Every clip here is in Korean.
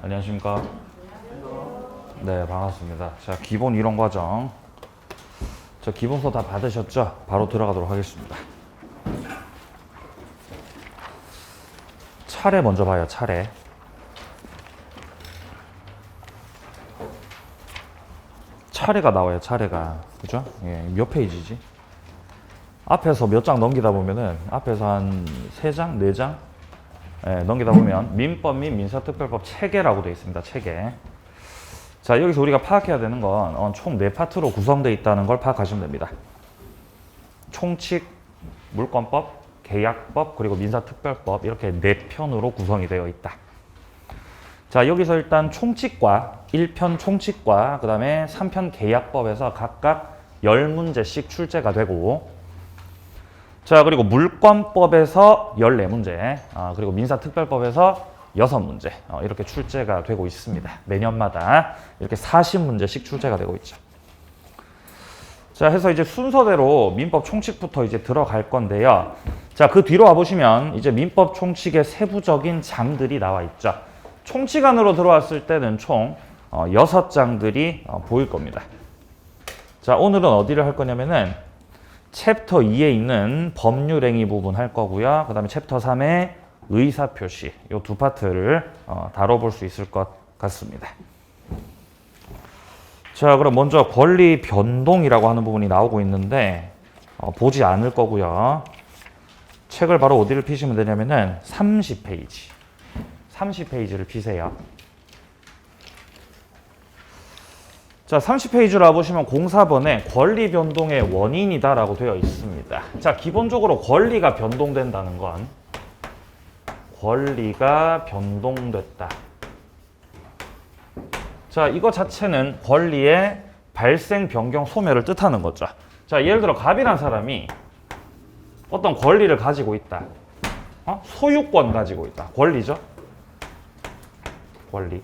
안녕하십니까? 네, 반갑습니다. 자, 기본 이론 과정. 저 기본서 다 받으셨죠? 바로 들어가도록 하겠습니다. 차례 먼저 봐요, 차례. 차례가 나와요, 차례가. 그죠? 예, 몇 페이지지? 앞에서 몇 장 넘기다 보면은, 앞에서 한 3장, 4장? 예, 넘기다 보면, 민법 및 민사특별법 체계라고 되어 있습니다, 체계. 자, 여기서 우리가 파악해야 되는 건 총 4파트로 구성되어 있다는 걸 파악하시면 됩니다. 총칙, 물권법, 계약법, 그리고 민사특별법 이렇게 4편으로 구성이 되어 있다. 자, 여기서 일단 총칙과 1편 총칙과 그 다음에 3편 계약법에서 각각 10문제씩 출제가 되고, 자, 그리고 물권법에서 14문제, 그리고 민사특별법에서 6문제 이렇게 출제가 되고 있습니다. 매년마다 이렇게 40문제씩 출제가 되고 있죠. 자, 해서 이제 순서대로 민법 총칙부터 이제 들어갈 건데요. 자, 그 뒤로 와보시면 이제 민법 총칙의 세부적인 장들이 나와 있죠. 총칙 안으로 들어왔을 때는 총 6장들이 보일 겁니다. 자, 오늘은 어디를 할 거냐면은 챕터 2에 있는 법률행위 부분 할 거고요. 그 다음에 챕터 3의 의사표시 이 2파트를 다뤄볼 수 있을 것 같습니다. 자, 그럼 먼저 권리 변동이라고 하는 부분이 나오고 있는데 보지 않을 거고요. 책을 바로 어디를 피시면 되냐면은 30페이지. 30페이지를 피세요. 자, 30페이지로 보시면 공사번에 권리 변동의 원인이다 라고 되어 있습니다. 자, 기본적으로 권리가 변동된다는 건 권리가 변동됐다. 자, 이거 자체는 권리의 발생, 변경, 소멸을 뜻하는 거죠. 자, 예를 들어 갑이란 사람이 어떤 권리를 가지고 있다. 소유권 가지고 있다. 권리죠? 권리.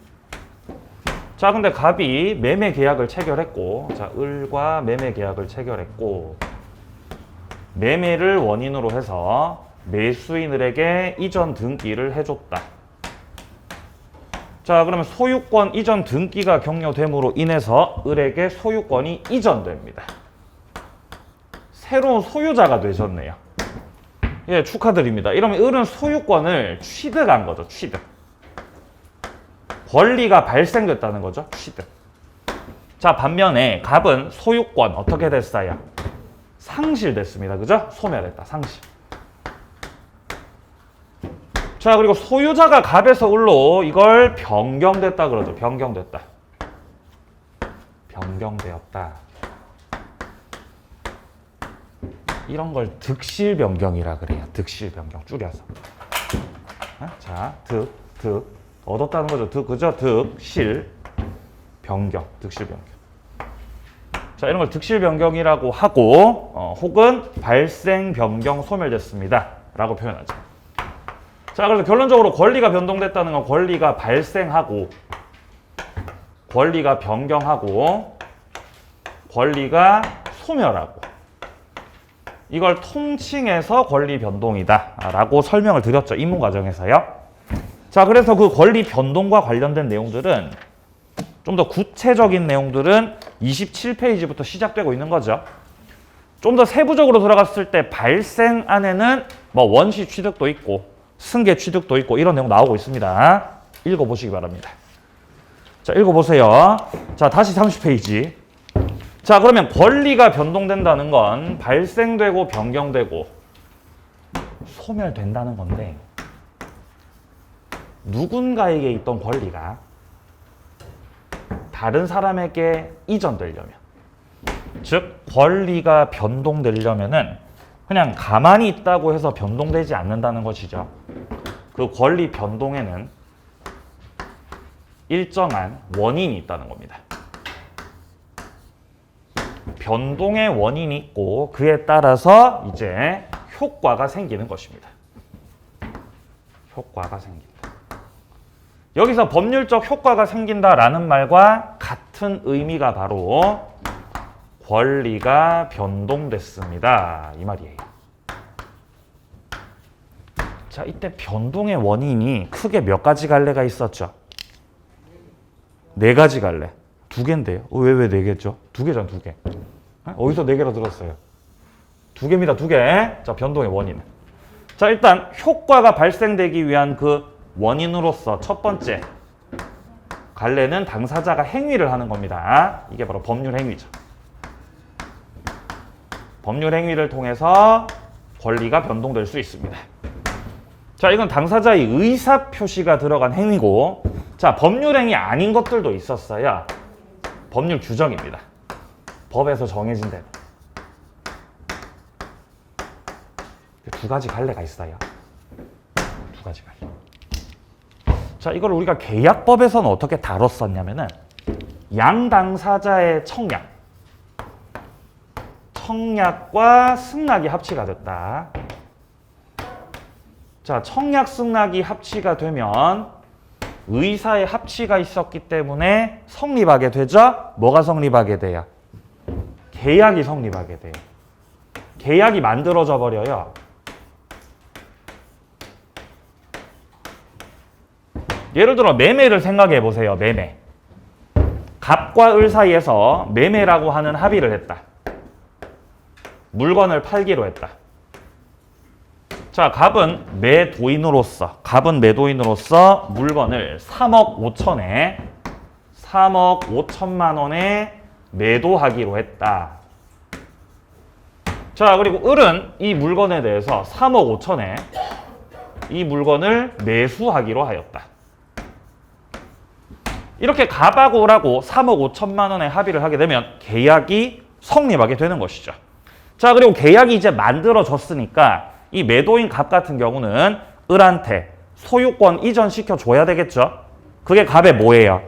자, 근데 갑이 매매 계약을 체결했고, 자, 을과 매매 계약을 체결했고, 매매를 원인으로 해서 매수인을에게 이전 등기를 해줬다. 자, 그러면 소유권 이전 등기가 격려됨으로 인해서 을에게 소유권이 이전됩니다. 새로운 소유자가 되셨네요. 예, 축하드립니다. 이러면 을은 소유권을 취득한 거죠, 취득. 권리가 발생됐다는 거죠, 취득. 자, 반면에 갑은 소유권 어떻게 됐어요? 상실됐습니다. 그죠? 소멸했다, 상실. 자, 그리고 소유자가 갑에서 을로 이걸 변경됐다 그러죠. 변경됐다. 변경되었다. 이런 걸 득실 변경이라 그래요. 득실 변경 줄여서. 자, 득 얻었다는 거죠. 그죠? 득실 변경, 득실 변경. 자, 이런 걸 득실 변경이라고 하고 혹은 발생 변경 소멸됐습니다 라고 표현하죠. 자, 그래서 결론적으로 권리가 변동됐다는 건 권리가 발생하고, 권리가 변경하고, 권리가 소멸하고, 이걸 통칭해서 권리 변동이다 라고 설명을 드렸죠. 입문 과정에서요. 자, 그래서 그 권리 변동과 관련된 내용들은 좀 더 구체적인 내용들은 27페이지부터 시작되고 있는 거죠. 좀 더 세부적으로 들어갔을 때 발생 안에는 뭐 원시 취득도 있고 승계 취득도 있고 이런 내용 나오고 있습니다. 읽어보시기 바랍니다. 자, 읽어보세요. 자, 다시 30페이지. 자, 그러면 권리가 변동된다는 건 발생되고 변경되고 소멸된다는 건데, 누군가에게 있던 권리가 다른 사람에게 이전되려면, 즉 권리가 변동되려면은 그냥 가만히 있다고 해서 변동되지 않는다는 것이죠. 그 권리 변동에는 일정한 원인이 있다는 겁니다. 변동의 원인이 있고 그에 따라서 이제 효과가 생기는 것입니다. 효과가 생긴다. 여기서 법률적 효과가 생긴다라는 말과 같은 의미가 바로 권리가 변동됐습니다. 이 말이에요. 자, 이때 변동의 원인이 크게 몇 가지 갈래가 있었죠. 네 가지 갈래. 두 개인데요. 왜 네 개죠? 두 개잖아, 두 개. 어디서 네 개라 들었어요? 두 개입니다, 두 개. 자, 변동의 원인. 자, 일단 효과가 발생되기 위한 그 원인으로서 첫 번째 갈래는 당사자가 행위를 하는 겁니다. 이게 바로 법률 행위죠. 법률 행위를 통해서 권리가 변동될 수 있습니다. 자, 이건 당사자의 의사 표시가 들어간 행위고, 자, 법률 행위 아닌 것들도 있었어요. 법률 규정입니다. 법에서 정해진 대로. 두 가지 갈래가 있어요. 두 가지 갈래. 자, 이걸 우리가 계약법에서는 어떻게 다뤘었냐면은 양 당사자의 청약과 승낙이 합치가 됐다. 자, 청약 승낙이 합치가 되면 의사의 합치가 있었기 때문에 성립하게 되죠? 뭐가 성립하게 돼요? 계약이 성립하게 돼요. 계약이 만들어져 버려요. 예를 들어 매매를 생각해 보세요. 매매. 갑과 을 사이에서 매매라고 하는 합의를 했다. 물건을 팔기로 했다. 자, 갑은 매도인으로서 물건을 3억 5천만 원에 매도하기로 했다. 자, 그리고 을은 이 물건에 대해서 3억 5천에 이 물건을 매수하기로 하였다. 이렇게 갑하고 을하고 3억 5천만 원에 합의를 하게 되면 계약이 성립하게 되는 것이죠. 자, 그리고 계약이 이제 만들어졌으니까 이 매도인 갑 같은 경우는 을한테 소유권 이전시켜 줘야 되겠죠. 그게 갑의 뭐예요?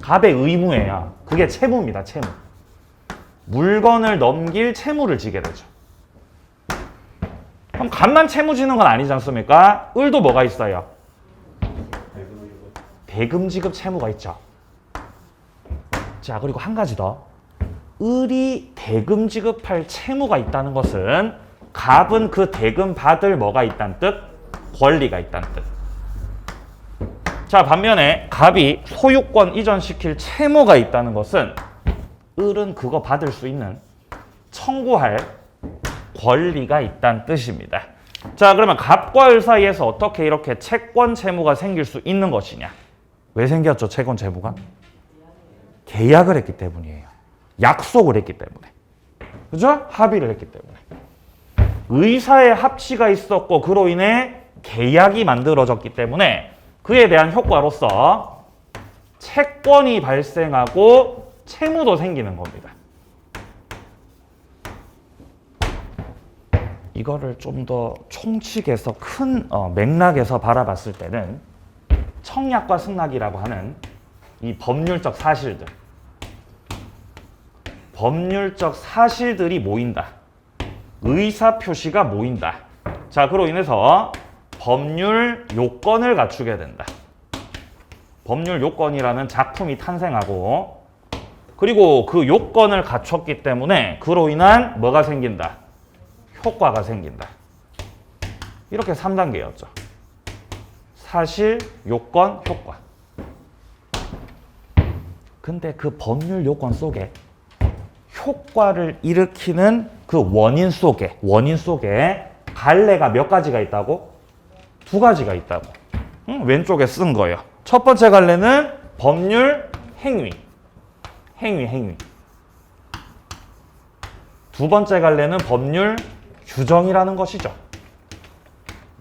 갑의 의무예요. 그게 채무입니다. 채무. 물건을 넘길 채무를 지게 되죠. 그럼 갑만 채무 지는 건 아니지 않습니까? 을도 뭐가 있어요? 대금 지급 채무가 있죠. 자, 그리고 한 가지 더. 을이 대금 지급할 채무가 있다는 것은 갑은 그 대금 받을 뭐가 있다는 뜻? 권리가 있다는 뜻. 자, 반면에 갑이 소유권 이전시킬 채무가 있다는 것은 을은 그거 받을 수 있는 청구할 권리가 있다는 뜻입니다. 자, 그러면 갑과 을 사이에서 어떻게 이렇게 채권 채무가 생길 수 있는 것이냐? 왜 생겼죠? 채권 채무가? 계약을 했기 때문이에요. 약속을 했기 때문에. 그죠? 합의를 했기 때문에. 의사의 합치가 있었고 그로 인해 계약이 만들어졌기 때문에 그에 대한 효과로서 채권이 발생하고 채무도 생기는 겁니다. 이거를 좀 더 총칙에서 큰 맥락에서 바라봤을 때는 청약과 승낙이라고 하는 이 법률적 사실들이 모인다. 의사 표시가 모인다. 자, 그로 인해서 법률 요건을 갖추게 된다. 법률 요건이라는 작품이 탄생하고, 그리고 그 요건을 갖췄기 때문에 그로 인한 뭐가 생긴다? 효과가 생긴다. 이렇게 3단계였죠. 사실, 요건, 효과. 근데 그 법률 요건 속에 효과를 일으키는 그 원인 속에 갈래가 몇 가지가 있다고? 두 가지가 있다고. 왼쪽에 쓴 거예요. 첫 번째 갈래는 법률 행위. 두 번째 갈래는 법률 규정이라는 것이죠.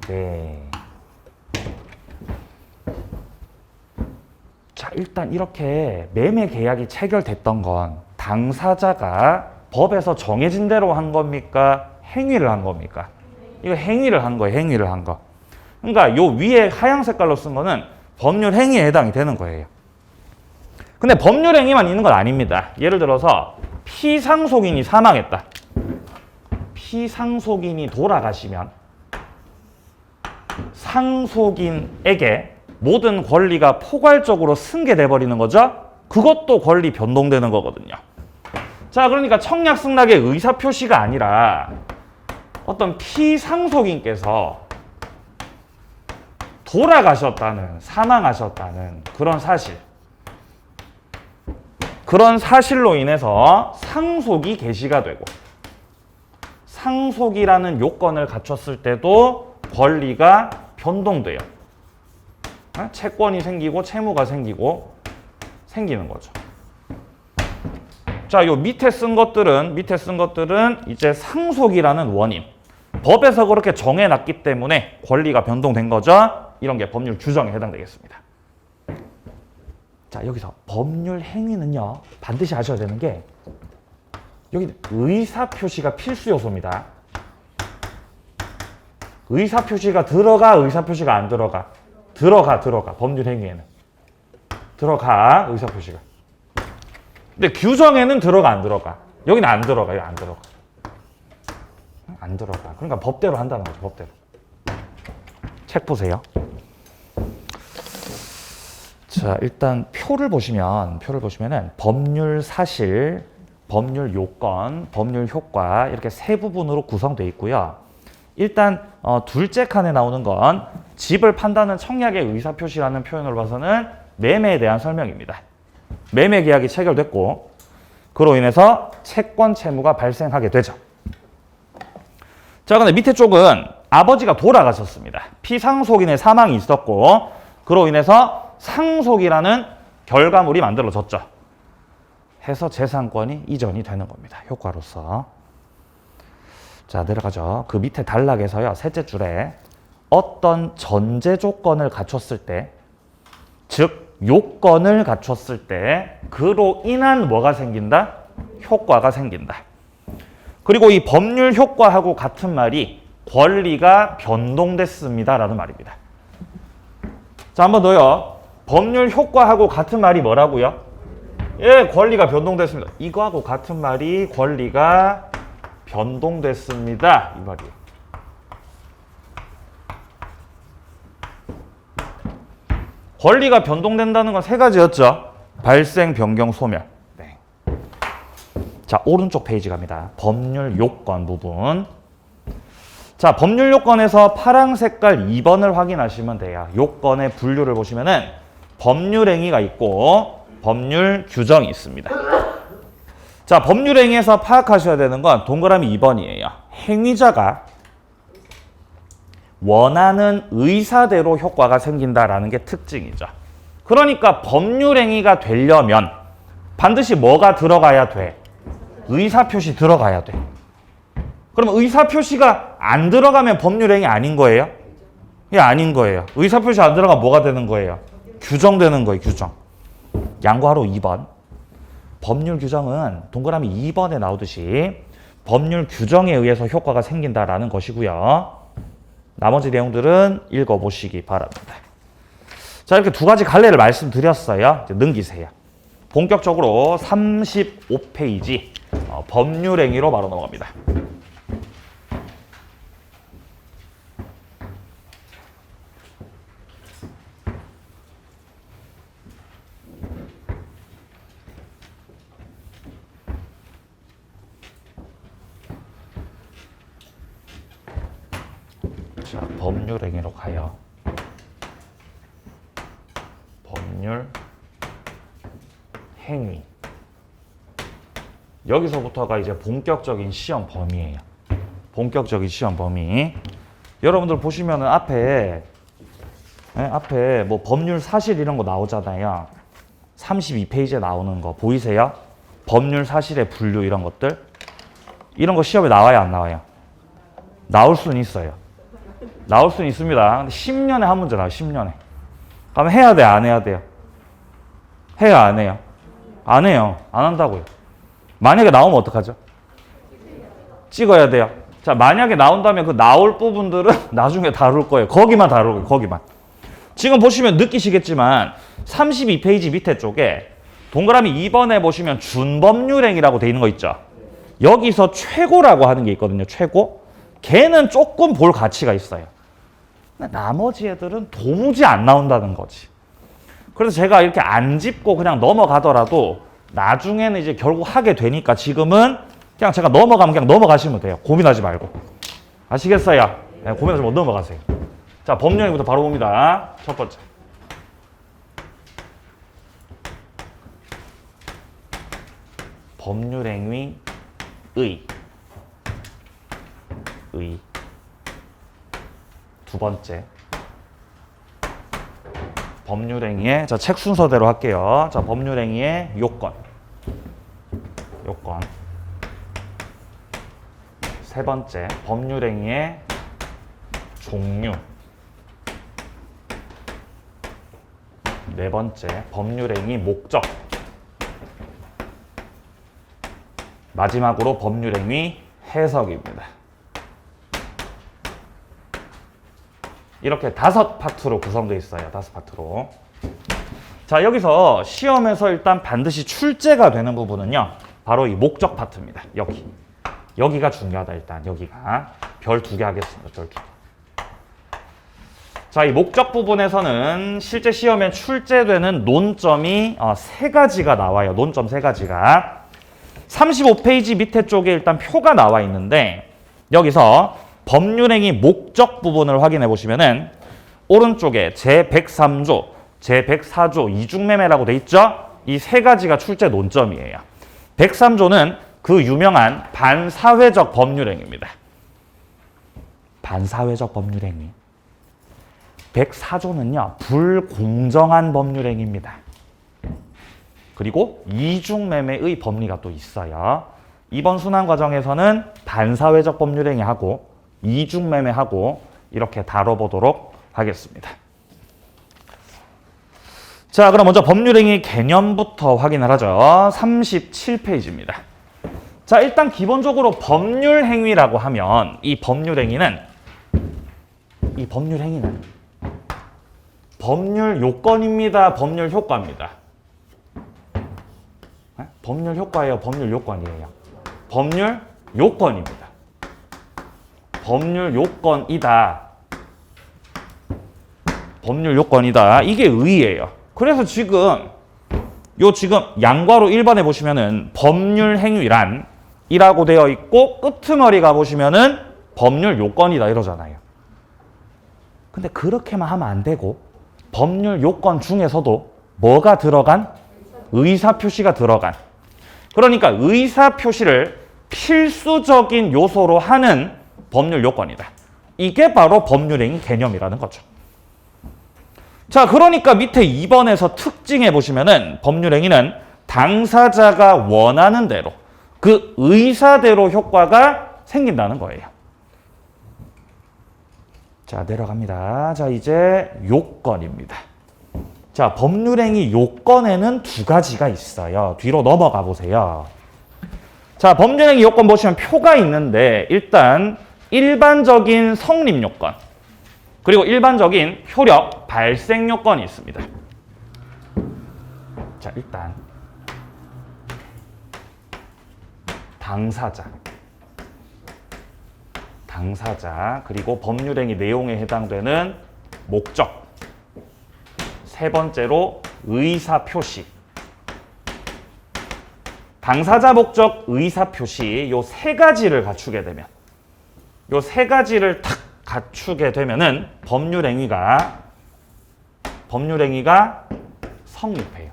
네. 자, 일단 이렇게 매매 계약이 체결됐던 건 당사자가 법에서 정해진 대로 한 겁니까? 행위를 한 겁니까? 이거 행위를 한 거예요. 행위를 한 거. 그러니까 요 위에 하얀 색깔로 쓴 거는 법률 행위에 해당이 되는 거예요. 근데 법률 행위만 있는 건 아닙니다. 예를 들어서 피상속인이 사망했다. 피상속인이 돌아가시면 상속인에게 모든 권리가 포괄적으로 승계돼 버리는 거죠. 그것도 권리 변동되는 거거든요. 자, 그러니까 청약 승낙의 의사 표시가 아니라 어떤 피상속인께서 돌아가셨다는, 사망하셨다는 그런 사실, 그런 사실로 인해서 상속이 개시가 되고 상속이라는 요건을 갖췄을 때도 권리가 변동돼요. 채권이 생기고 채무가 생기는 거죠. 자, 요 밑에 쓴 것들은 이제 상속이라는 원인. 법에서 그렇게 정해놨기 때문에 권리가 변동된 거죠. 이런 게 법률 규정에 해당되겠습니다. 자, 여기서 법률 행위는요, 반드시 아셔야 되는 게 여기 의사표시가 필수 요소입니다. 의사표시가 들어가, 의사표시가 안 들어가? 들어가. 법률 행위에는. 들어가, 의사표시가. 근데 규정에는 들어가, 안 들어가? 여기는 안 들어가, 여기 안 들어가. 안 들어가. 그러니까 법대로 한다는 거죠, 법대로. 책 보세요. 자, 일단 표를 보시면은 법률 사실, 법률 요건, 법률 효과 이렇게 세 부분으로 구성되어 있고요. 일단 둘째 칸에 나오는 건 집을 판다는 청약의 의사표시라는 표현을 봐서는 매매에 대한 설명입니다. 매매 계약이 체결됐고 그로 인해서 채권 채무가 발생하게 되죠. 자, 근데 밑에 쪽은 아버지가 돌아가셨습니다. 피상속인의 사망이 있었고 그로 인해서 상속이라는 결과물이 만들어졌죠. 해서 재산권이 이전이 되는 겁니다. 효과로서. 자, 내려가죠. 그 밑에 단락에서요. 셋째 줄에 어떤 전제 조건을 갖췄을 때, 즉 요건을 갖췄을 때 그로 인한 뭐가 생긴다? 효과가 생긴다. 그리고 이 법률 효과하고 같은 말이 권리가 변동됐습니다 라는 말입니다. 자, 한 번 더요. 법률 효과하고 같은 말이 뭐라고요? 예, 권리가 변동됐습니다. 이거하고 같은 말이 권리가 변동됐습니다. 이 말이에요. 권리가 변동된다는 건 세 가지였죠. 발생, 변경, 소멸. 네. 자, 오른쪽 페이지 갑니다. 법률 요건 부분. 자, 법률 요건에서 파란 색깔 2번을 확인하시면 돼요. 요건의 분류를 보시면은 법률 행위가 있고 법률 규정이 있습니다. 자, 법률 행위에서 파악하셔야 되는 건 동그라미 2번이에요. 행위자가 원하는 의사대로 효과가 생긴다라는 게 특징이죠. 그러니까 법률 행위가 되려면 반드시 뭐가 들어가야 돼? 의사표시 들어가야 돼. 그러면 의사표시가 안 들어가면 법률 행위 아닌 거예요? 예, 아닌 거예요. 의사표시 안 들어가면 뭐가 되는 거예요? 규정되는 거예요, 규정. 양보하러 2번. 법률 규정은 동그라미 2번에 나오듯이 법률 규정에 의해서 효과가 생긴다라는 것이고요. 나머지 내용들은 읽어보시기 바랍니다. 자, 이렇게 두 가지 갈래를 말씀드렸어요. 이제 넘기세요. 본격적으로 35페이지 법률 행위로 바로 넘어갑니다. 자, 법률 행위로 가요. 법률 행위. 여기서부터가 이제 본격적인 시험 범위예요. 본격적인 시험 범위. 여러분들 보시면은 앞에 뭐 법률 사실 이런 거 나오잖아요. 32페이지에 나오는 거 보이세요? 법률 사실의 분류 이런 것들. 이런 거 시험에 나와요, 안 나와요? 나올 수는 있어요. 나올 수는 있습니다. 근데 10년에 한 문제 나와요, 10년에. 그럼 해야 돼, 안 해야 돼요? 해요, 안 해요? 안 해요. 안 한다고요. 만약에 나오면 어떡하죠? 찍어야 돼요. 자, 만약에 나온다면 그 나올 부분들은 나중에 다룰 거예요. 거기만 다룰 거예요, 거기만. 지금 보시면 느끼시겠지만 32페이지 밑에 쪽에 동그라미 2번에 보시면 준법률행위라고 돼 있는 거 있죠? 여기서 최고라고 하는 게 있거든요, 최고. 걔는 조금 볼 가치가 있어요. 나머지 애들은 도무지 안 나온다는 거지. 그래서 제가 이렇게 안 짚고 그냥 넘어가더라도 나중에는 이제 결국 하게 되니까 지금은 그냥 제가 넘어가면 그냥 넘어가시면 돼요. 고민하지 말고. 아시겠어요? 네, 고민하지 말고 넘어가세요. 자, 법령부터 바로 봅니다. 첫 번째. 법률행위 의. 두 번째. 법률행위의, 자, 책 순서대로 할게요. 자, 법률행위의 요건. 세 번째, 법률행위의 종류. 네 번째, 법률행위 목적. 마지막으로 법률행위 해석입니다. 이렇게 5파트로 구성되어 있어요. 5파트로. 자, 여기서 시험에서 일단 반드시 출제가 되는 부분은요, 바로 이 목적 파트입니다. 여기가 중요하다. 일단 여기가 별 2개 하겠습니다. 별 2개. 자, 이 목적 부분에서는 실제 시험에 출제되는 논점이 3가지가 나와요. 논점 3가지가. 35페이지 밑에 쪽에 일단 표가 나와 있는데, 여기서 법률행위 목적 부분을 확인해 보시면은 오른쪽에 제103조, 제104조 이중매매라고 돼 있죠? 이 3가지가 출제 논점이에요. 103조는 그 유명한 반사회적 법률행위입니다. 반사회적 법률행위. 104조는요, 불공정한 법률행위입니다. 그리고 이중매매의 법리가 또 있어요. 이번 순환 과정에서는 반사회적 법률행위하고 이중매매하고 이렇게 다뤄보도록 하겠습니다. 자, 그럼 먼저 법률행위 개념부터 확인을 하죠. 37페이지입니다. 자, 일단 기본적으로 법률행위라고 하면 이 법률행위는 법률 요건입니다. 법률 효과입니다. 법률 효과예요. 법률 요건이에요. 법률 요건입니다. 법률 요건이다. 법률 요건이다. 이게 의의예요. 그래서 지금 양괄호 1번에 보시면은 법률 행위란 이라고 되어 있고 끄트머리 가보시면은 법률 요건이다 이러잖아요. 근데 그렇게만 하면 안 되고 법률 요건 중에서도 뭐가 들어간? 의사표시가 들어간. 그러니까 의사표시를 필수적인 요소로 하는 법률 요건이다. 이게 바로 법률행위 개념이라는 거죠. 자, 그러니까 밑에 2번에서 특징해 보시면은 법률행위는 당사자가 원하는 대로 그 의사대로 효과가 생긴다는 거예요. 자, 내려갑니다. 자, 이제 요건입니다. 자, 법률행위 요건에는 2가지가 있어요. 뒤로 넘어가 보세요. 자, 법률행위 요건 보시면 표가 있는데 일단 일반적인 성립 요건 그리고 일반적인 효력 발생 요건이 있습니다. 자, 일단 당사자 그리고 법률행위 내용에 해당되는 목적, 세 번째로 의사표시. 당사자, 목적, 의사표시 요 3가지를 갖추게 되면 요 3가지를 탁 갖추게 되면은 법률행위가 성립해요.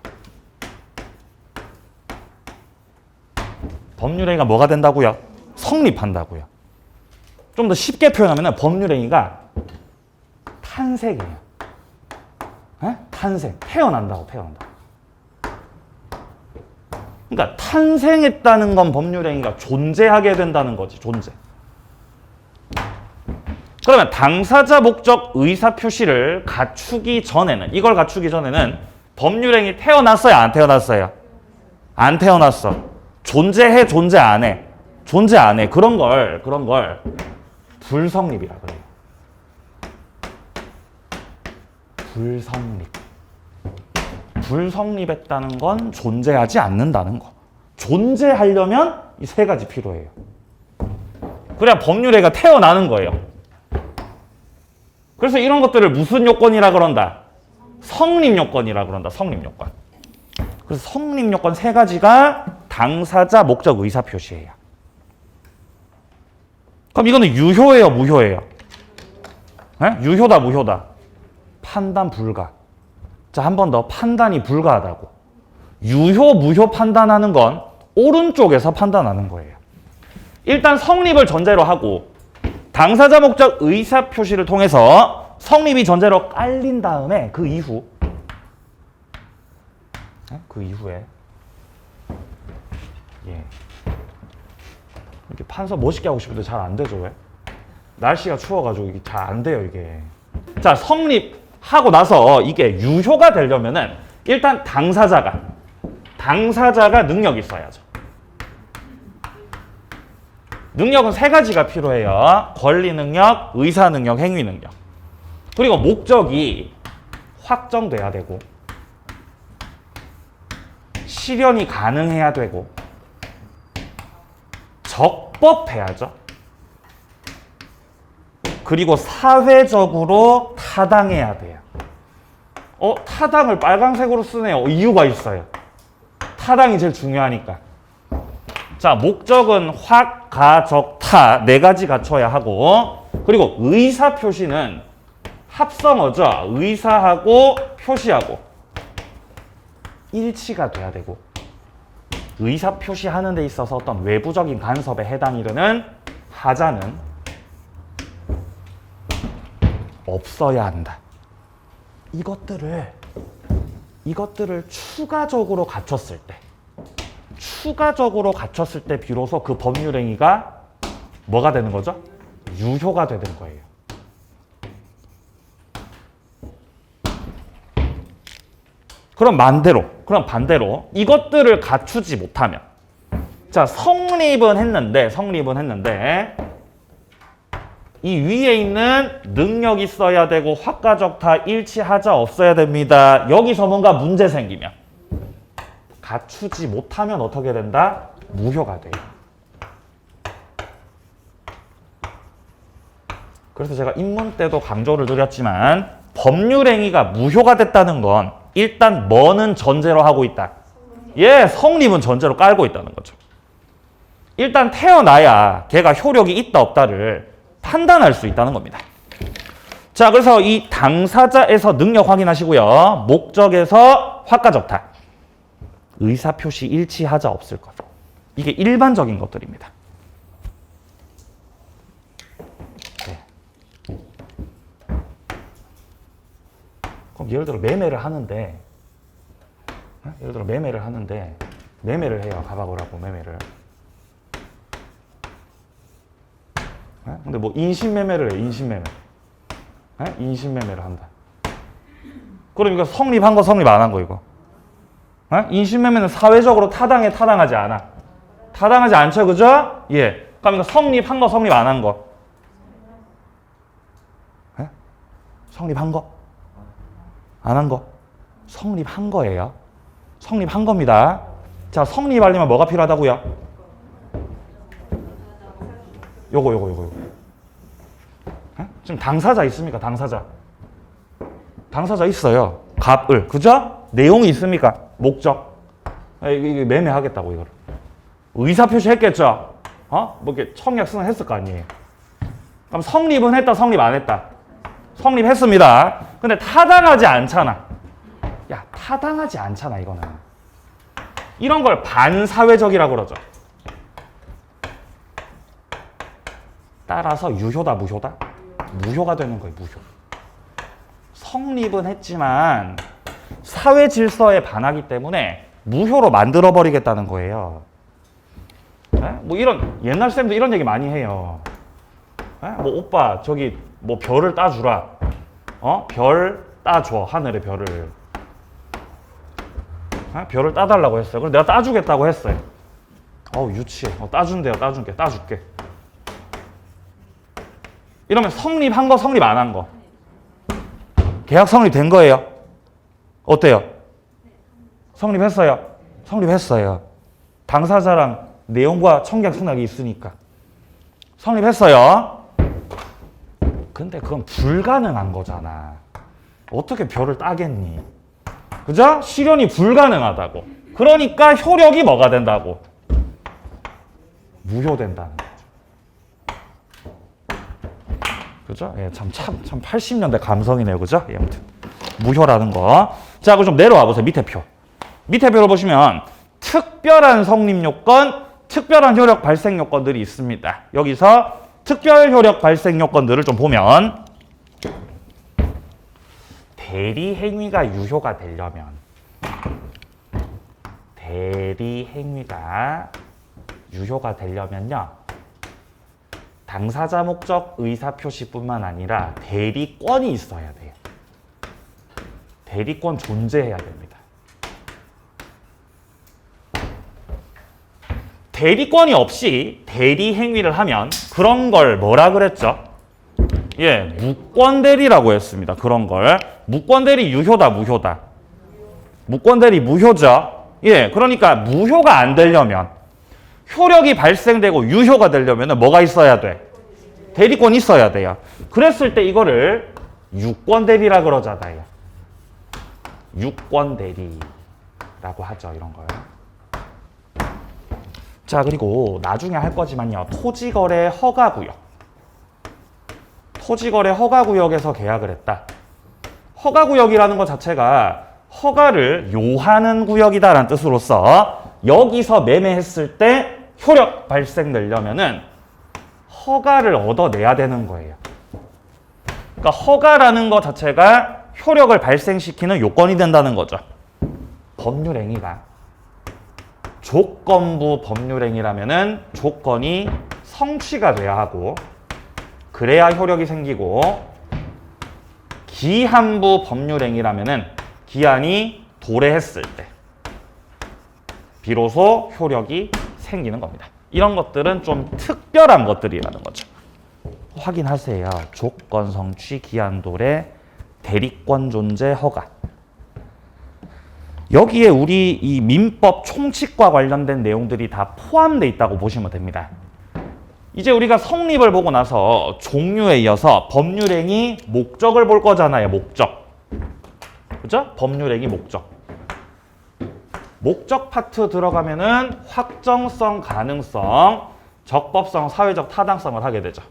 법률행위가 뭐가 된다고요? 성립한다고요. 좀 더 쉽게 표현하면 법률행위가 탄생해요. 탄생. 태어난다고. 그러니까 탄생했다는 건 법률행위가 존재하게 된다는 거지. 존재. 그러면 당사자, 목적, 의사표시를 갖추기 전에는 법률행위 태어났어요? 안 태어났어요? 안 태어났어. 존재해? 존재 안 해? 존재 안 해. 그런 걸 불성립이라 그래요. 불성립했다는 건 존재하지 않는다는 거. 존재하려면 이 3가지 필요해요. 그래야 법률행위가 태어나는 거예요. 그래서 이런 것들을 무슨 요건이라 그런다? 성립 요건이라 그런다. 성립 요건. 그래서 성립 요건 3가지가 당사자, 목적, 의사표시예요. 그럼 이거는 유효예요, 무효예요? 유효다, 무효다? 판단 불가. 자, 한 번 더 판단이 불가하다고. 유효, 무효 판단하는 건 오른쪽에서 판단하는 거예요. 일단 성립을 전제로 하고 당사자 목적 의사 표시를 통해서 성립이 전제로 깔린 다음에 그 이후에 예. 이렇게 판서 멋있게 하고 싶은데 잘 안 되죠. 왜? 날씨가 추워가지고 이게 잘 안 돼요 이게. 자, 성립하고 나서 이게 유효가 되려면은 일단 당사자가 능력이 있어야죠. 능력은 세 가지가 필요해요. 권리 능력, 의사 능력, 행위 능력. 그리고 목적이 확정돼야 되고 실현이 가능해야 되고 적법해야죠. 그리고 사회적으로 타당해야 돼요. 타당을 빨간색으로 쓰네요. 이유가 있어요. 타당이 제일 중요하니까. 자, 목적은 확, 가, 적, 타 네 가지 갖춰야 하고 그리고 의사 표시는 합성어죠. 의사하고 표시하고 일치가 돼야 되고 의사 표시하는 데 있어서 어떤 외부적인 간섭에 해당이 되는 하자는 없어야 한다. 이것들을 추가적으로 갖췄을 때 비로소 그 법률 행위가 뭐가 되는 거죠? 유효가 되는 거예요. 그럼 반대로 이것들을 갖추지 못하면 자, 성립은 했는데 이 위에 있는 능력 있어야 되고 확가적타 일치하자 없어야 됩니다. 여기서 뭔가 문제 생기면 갖추지 못하면 어떻게 된다? 무효가 돼요. 그래서 제가 입문 때도 강조를 드렸지만 법률 행위가 무효가 됐다는 건 일단 뭐는 전제로 하고 있다? 예, 성립은 전제로 깔고 있다는 거죠. 일단 태어나야 걔가 효력이 있다 없다를 판단할 수 있다는 겁니다. 자, 그래서 이 당사자에서 능력 확인하시고요. 목적에서 확가적타 의사표시 일치하자 없을 것. 이게 일반적인 것들입니다. 네. 그럼 예를 들어 매매를 하는데 매매를 해요. 가박을 하고 매매를. 근데 뭐 인신매매를 해. 인신매매를 한다. 그럼 이거 성립한 거 성립 안 한 거 이거. 인신매매는 사회적으로 타당하지 않아. 타당하지 않죠, 그죠? 예. 그럼 이거 성립한 거 성립 안 한 거. 성립한 거? 안 한 거? 성립한 거예요. 성립한 겁니다. 자, 성립하려면 뭐가 필요하다고요? 요거. 지금 당사자 있습니까? 당사자 있어요. 갑을. 그죠? 내용이 있습니까? 목적. 이게 매매하겠다고 이거를. 의사표시 했겠죠? 뭐 이렇게 청약 승인했을 거 아니에요. 그럼 성립은 했다, 성립 안 했다? 성립했습니다. 근데 타당하지 않잖아. 야, 타당하지 않잖아, 이거는. 이런 걸 반사회적이라고 그러죠. 따라서 유효다, 무효다? 무효가 되는 거예요, 무효. 성립은 했지만 사회 질서에 반하기 때문에 무효로 만들어버리겠다는 거예요. 뭐 이런, 옛날 쌤도 이런 얘기 많이 해요. 뭐 오빠, 저기 뭐 별을 따주라. 별 따줘, 하늘의 별을. 별을 따달라고 했어요. 그래서 내가 따주겠다고 했어요. 유치해. 따준대요, 따줄게. 이러면 성립한 거, 성립 안 한 거. 계약 성립된 거예요. 어때요? 성립했어요. 성립했어요. 당사자랑 내용과 청약 승낙이 있으니까. 성립했어요. 근데 그건 불가능한 거잖아. 어떻게 별을 따겠니? 그죠? 실현이 불가능하다고. 그러니까 효력이 뭐가 된다고? 무효된다는 거죠. 그죠? 예, 참 80년대 감성이네요. 그죠? 예, 아무튼. 무효라는 거. 자, 그럼 좀 내려와 보세요. 밑에 표. 밑에 표를 보시면 특별한 성립 요건, 특별한 효력 발생 요건들이 있습니다. 여기서 특별 효력 발생 요건들을 좀 보면 대리 행위가 유효가 되려면 요 당사자 목적 의사표시뿐만 아니라 대리권이 있어야 돼요. 대리권 존재해야 됩니다. 대리권이 없이 대리 행위를 하면 그런 걸 뭐라 그랬죠? 예, 무권대리라고 했습니다. 그런 걸. 무권대리 유효다, 무효다? 무권대리 무효죠? 예, 그러니까 무효가 안 되려면, 효력이 발생되고 유효가 되려면 뭐가 있어야 돼? 대리권이 있어야 돼요. 그랬을 때 이거를 유권대리라 그러잖아요. 유권대리라고 하죠, 이런 걸. 자, 그리고 나중에 할 거지만요. 토지거래 허가구역. 토지거래 허가구역에서 계약을 했다. 허가구역이라는 것 자체가 허가를 요하는 구역이다라는 뜻으로서 여기서 매매했을 때 효력 발생되려면은 허가를 얻어내야 되는 거예요. 그러니까 허가라는 것 자체가 효력을 발생시키는 요건이 된다는 거죠. 법률행위가 조건부 법률행위라면은 조건이 성취가 돼야 하고 그래야 효력이 생기고, 기한부 법률행위라면은 기한이 도래했을 때 비로소 효력이 생기는 겁니다. 이런 것들은 좀 특별한 것들이라는 거죠. 확인하세요. 조건 성취, 기한 도래, 대리권 존재, 허가. 여기에 우리 이 민법 총칙과 관련된 내용들이 다 포함되어 있다고 보시면 됩니다. 이제 우리가 성립을 보고 나서 종류에 이어서 법률행위 목적을 볼 거잖아요. 목적. 그죠? 법률행위 목적. 목적 파트 들어가면은 확정성, 가능성, 적법성, 사회적 타당성을 하게 되죠.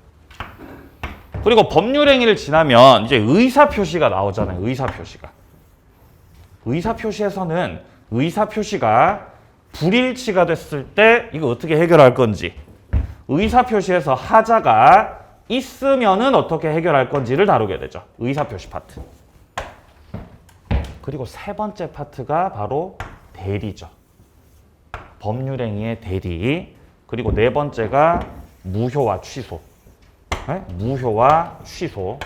그리고 법률행위를 지나면 이제 의사표시가 나오잖아요. 의사표시가. 의사표시에서는 의사표시가 불일치가 됐을 때 이거 어떻게 해결할 건지, 의사표시에서 하자가 있으면은 어떻게 해결할 건지를 다루게 되죠. 의사표시 파트. 그리고 세 번째 파트가 바로 대리죠. 법률행위의 대리. 그리고 네 번째가 무효와 취소. 네? 무효와 취소.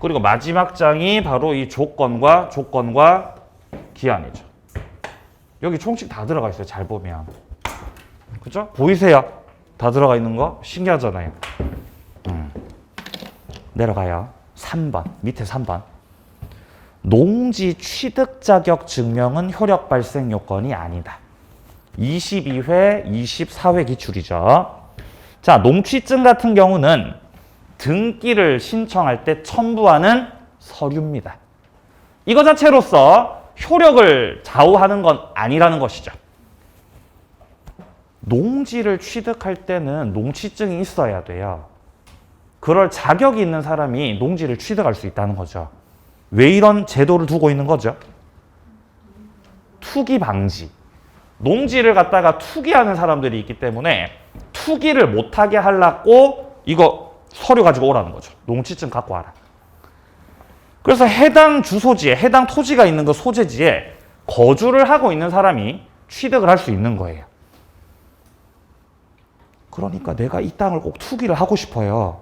그리고 마지막 장이 바로 이 조건과 기한이죠. 여기 총칙 다 들어가 있어요. 잘 보면. 그죠? 보이세요? 다 들어가 있는 거? 신기하잖아요. 내려가요. 3번. 밑에 3번. 농지 취득 자격 증명은 효력 발생 요건이 아니다. 22회, 24회 기출이죠. 자, 농취증 같은 경우는 등기를 신청할 때 첨부하는 서류입니다. 이거 자체로서 효력을 좌우하는 건 아니라는 것이죠. 농지를 취득할 때는 농취증이 있어야 돼요. 그럴 자격이 있는 사람이 농지를 취득할 수 있다는 거죠. 왜 이런 제도를 두고 있는 거죠? 투기 방지. 농지를 갖다가 투기하는 사람들이 있기 때문에 투기를 못하게 하려고 이거 서류 가지고 오라는 거죠. 농취증 갖고 와라. 그래서 해당 주소지에, 해당 토지가 있는 그 소재지에 거주를 하고 있는 사람이 취득을 할 수 있는 거예요. 그러니까 내가 이 땅을 꼭 투기를 하고 싶어요.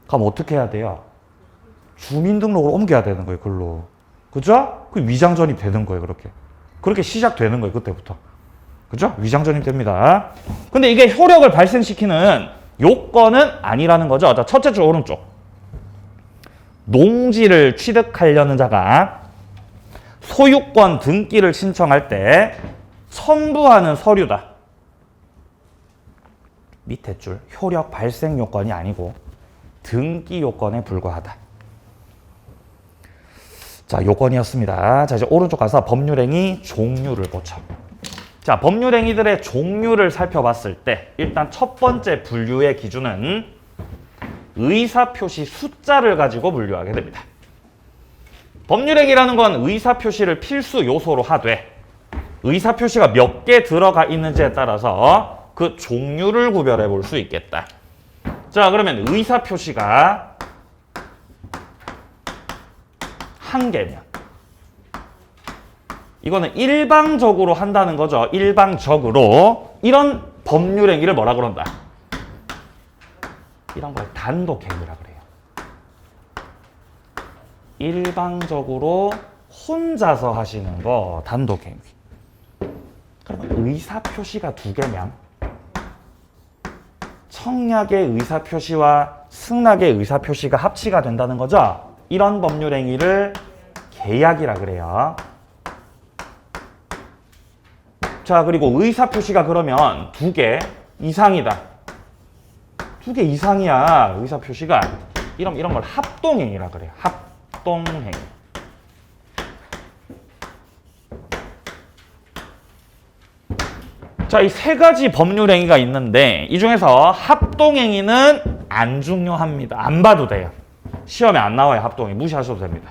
그럼 어떻게 해야 돼요? 주민등록을 옮겨야 되는 거예요, 글로. 그죠? 그 위장전입 되는 거예요, 그렇게. 그렇게 시작되는 거예요, 그때부터. 그죠? 위장전입 됩니다. 근데 이게 효력을 발생시키는 요건은 아니라는 거죠. 자, 첫째 줄 오른쪽. 농지를 취득하려는 자가 소유권 등기를 신청할 때 첨부하는 서류다. 밑에 줄 효력 발생 요건이 아니고 등기 요건에 불과하다. 자, 요건이었습니다. 자, 이제 오른쪽 가서 법률행위 종류를 보죠. 자, 법률행위들의 종류를 살펴봤을 때 일단 첫 번째 분류의 기준은 의사표시 숫자를 가지고 분류하게 됩니다. 법률행위라는 건 의사표시를 필수 요소로 하되 의사표시가 몇 개 들어가 있는지에 따라서 그 종류를 구별해 볼 수 있겠다. 자, 그러면 의사표시가 한 개면 이거는 일방적으로 한다는 거죠. 일방적으로. 이런 법률행위를 뭐라 그런다? 이런 걸 단독행위라 그래요. 일방적으로 혼자서 하시는 거 단독행위. 그러면 의사표시가 두 개면 청약의 의사표시와 승낙의 의사표시가 합치가 된다는 거죠. 이런 법률행위를 계약이라 그래요. 자, 그리고 의사표시가 그러면 두 개 이상이다. 두 개 이상이야, 의사표시가. 이런 걸 합동행위라 그래요. 합동행위. 자, 이 세 가지 법률행위가 있는데 이 중에서 합동행위는 안 중요합니다. 안 봐도 돼요. 시험에 안 나와요. 합동행위. 무시하셔도 됩니다.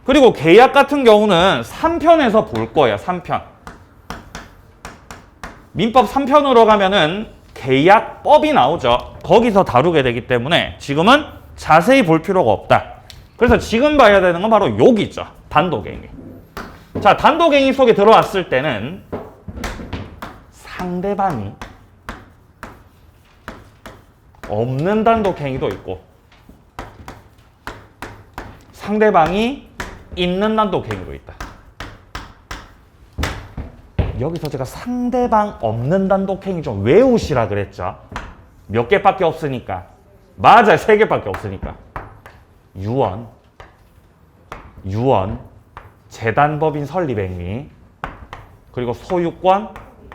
그리고 계약 같은 경우는 3편에서 볼 거예요. 3편. 민법 3편으로 가면은 계약법이 나오죠. 거기서 다루게 되기 때문에 지금은 자세히 볼 필요가 없다. 그래서 지금 봐야 되는 건 바로 여기죠. 단독행위. 자, 단독행위 속에 들어왔을 때는 상대방이 없는 단독행위도 있고 상대방이 있는 단독행위도 있다. 여기서 제가 상대방 없는 단독행위 좀 외우시라 그랬죠. 몇 개밖에 없으니까. 맞아요. 3개밖에 없으니까. 유언, 재단법인 설립행위, 그리고 소유권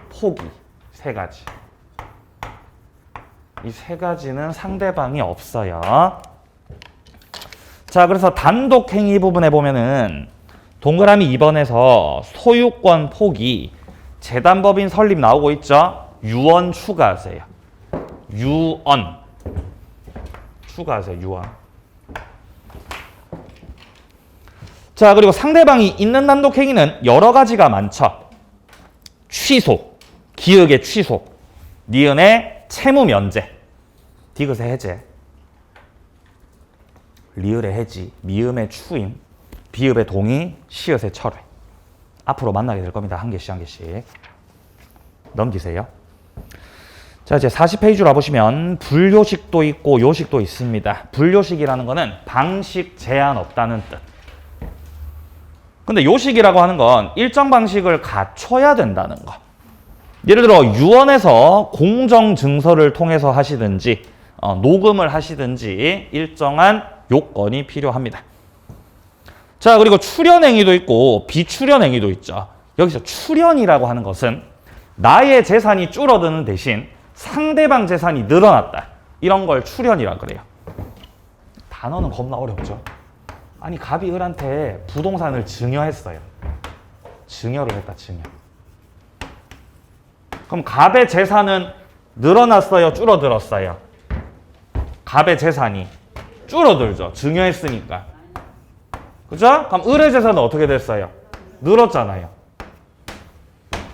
포기. 3가지. 이 3가지는 상대방이 없어요. 자, 그래서 단독행위 부분에 보면은 동그라미 2번에서 소유권 포기, 재단법인 설립 나오고 있죠? 유언 추가하세요. 유언. 추가하세요. 유언. 자, 그리고 상대방이 있는 단독행위는 여러 가지가 많죠. 취소. 기역의 취소. 니은의 채무 면제. 디귿의 해제. 리을의 해지. 미음의 추임. 비읍의 동의. 시읒의 철회. 앞으로 만나게 될 겁니다. 한 개씩 한 개씩. 넘기세요. 자, 이제 40페이지로 와보시면 불요식도 있고 요식도 있습니다. 불요식이라는 거는 방식 제한 없다는 뜻. 근데 요식이라고 하는 건 일정 방식을 갖춰야 된다는 거. 예를 들어 유언에서 공정증서를 통해서 하시든지 녹음을 하시든지 일정한 요건이 필요합니다. 자, 그리고 출연행위도 있고 비출연행위도 있죠. 여기서 출연이라고 하는 것은 나의 재산이 줄어드는 대신 상대방 재산이 늘어났다. 이런 걸 출연이라 그래요. 단어는 겁나 어렵죠. 아니, 갑이 을한테 부동산을 증여했어요. 증여를 했다, 증여. 그럼 갑의 재산은 늘어났어요, 줄어들었어요? 갑의 재산이 줄어들죠. 증여했으니까. 그죠? 그럼 을의 재산은 어떻게 됐어요? 늘었잖아요.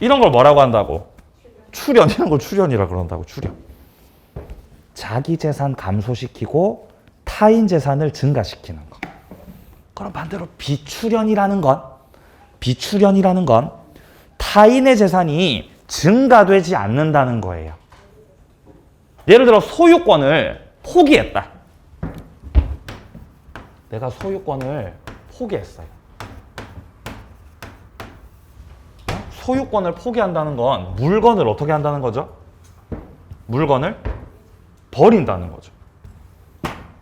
이런 걸 뭐라고 한다고? 출연. 이런 걸 출연이라 그런다고. 출연. 자기 재산 감소시키고 타인 재산을 증가시키는 거. 그럼 반대로 비출연이라는 건 타인의 재산이 증가되지 않는다는 거예요. 예를 들어 소유권을 포기했다. 내가 소유권을 포기했어요. 소유권을 포기한다는 건 물건을 어떻게 한다는 거죠? 물건을 버린다는 거죠.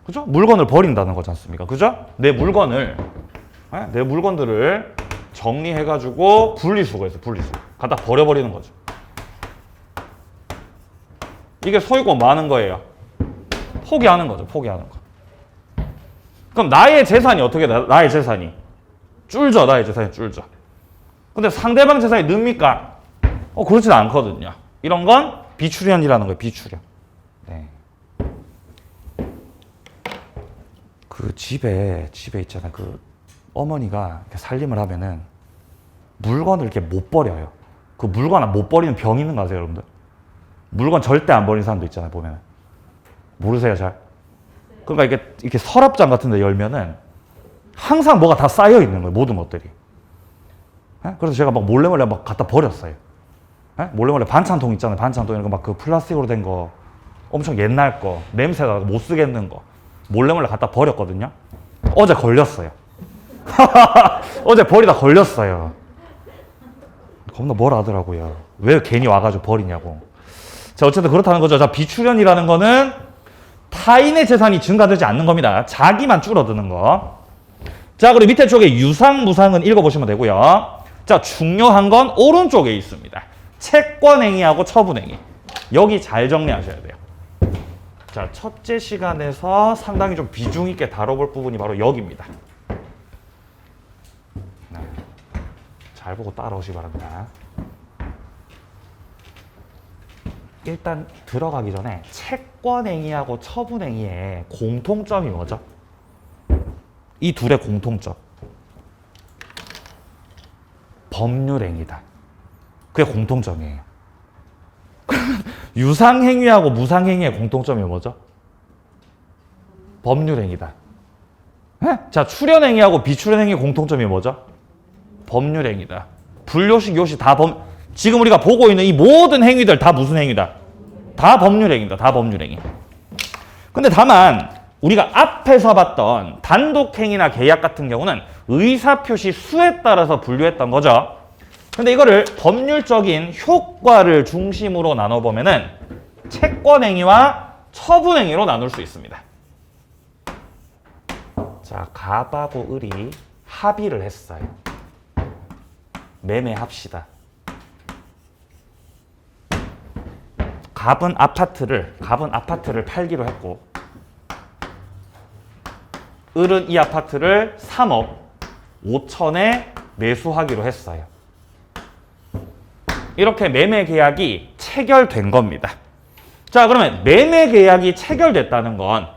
그죠? 물건을 버린다는 거지 않습니까? 그죠? 내 물건들을 정리해가지고 분리수거해서 분리수거. 갖다 버려버리는 거죠. 이게 소유권 많은 거예요. 포기하는 거죠. 포기하는 거. 그럼 나의 재산이 어떻게 돼? 나의 재산이 줄죠. 나의 재산이 줄죠. 근데 상대방 재산이 늡니까? 그렇지는 않거든요. 이런 건 비출연이라는 거예요. 비출연. 네. 그 집에 있잖아요. 그 어머니가 이렇게 살림을 하면은 물건을 이렇게 못 버려요. 그 물건 못 버리는 병 있는 거 아세요, 여러분들? 물건 절대 안 버리는 사람도 있잖아요, 보면은. 모르세요, 잘? 그러니까 이렇게 서랍장 같은 데 열면은 항상 뭐가 다 쌓여 있는 거예요, 모든 것들이. 예? 그래서 제가 막 몰래 막 갖다 버렸어요. 예? 몰래 반찬통 있잖아요, 반찬통 이런 거 막 그 플라스틱으로 된 거, 엄청 옛날 거, 냄새가 못 쓰겠는 거, 몰래 갖다 버렸거든요. 어제 걸렸어요. 어제 버리다 걸렸어요. 겁나 뭘 하더라고요. 왜 괜히 와가지고 버리냐고. 자, 어쨌든 그렇다는 거죠. 자, 비출현이라는 거는 타인의 재산이 증가되지 않는 겁니다. 자기만 줄어드는 거. 자, 그리고 밑에 쪽에 유상, 무상은 읽어보시면 되고요. 자, 중요한 건 오른쪽에 있습니다. 채권행위하고 처분행위. 여기 잘 정리하셔야 돼요. 자, 첫째 시간에서 상당히 좀 비중 있게 다뤄볼 부분이 바로 여기입니다. 네. 잘 보고 따라오시기 바랍니다. 일단 들어가기 전에 채권행위하고 처분행위의 공통점이 뭐죠? 이 둘의 공통점. 법률행위다. 그게 공통점이에요. 유상행위하고 무상행위의 공통점이 뭐죠? 법률행위다. 네? 자, 출현행위하고 비출현행위의 공통점이 뭐죠? 법률행위다. 불요식, 요식 다 지금 우리가 보고 있는 이 모든 행위들 다 무슨 행위다? 다 법률행위다. 다 법률행위. 근데 다만 우리가 앞에서 봤던 단독행위나 계약 같은 경우는 의사표시 수에 따라서 분류했던 거죠. 근데 이거를 법률적인 효과를 중심으로 나눠보면은 채권행위와 처분행위로 나눌 수 있습니다. 자, 갑하고 을이 합의를 했어요. 매매합시다. 갑은 아파트를 팔기로 했고, 을은 이 아파트를 3억 5천에 매수하기로 했어요. 이렇게 매매 계약이 체결된 겁니다. 자, 그러면 매매 계약이 체결됐다는 건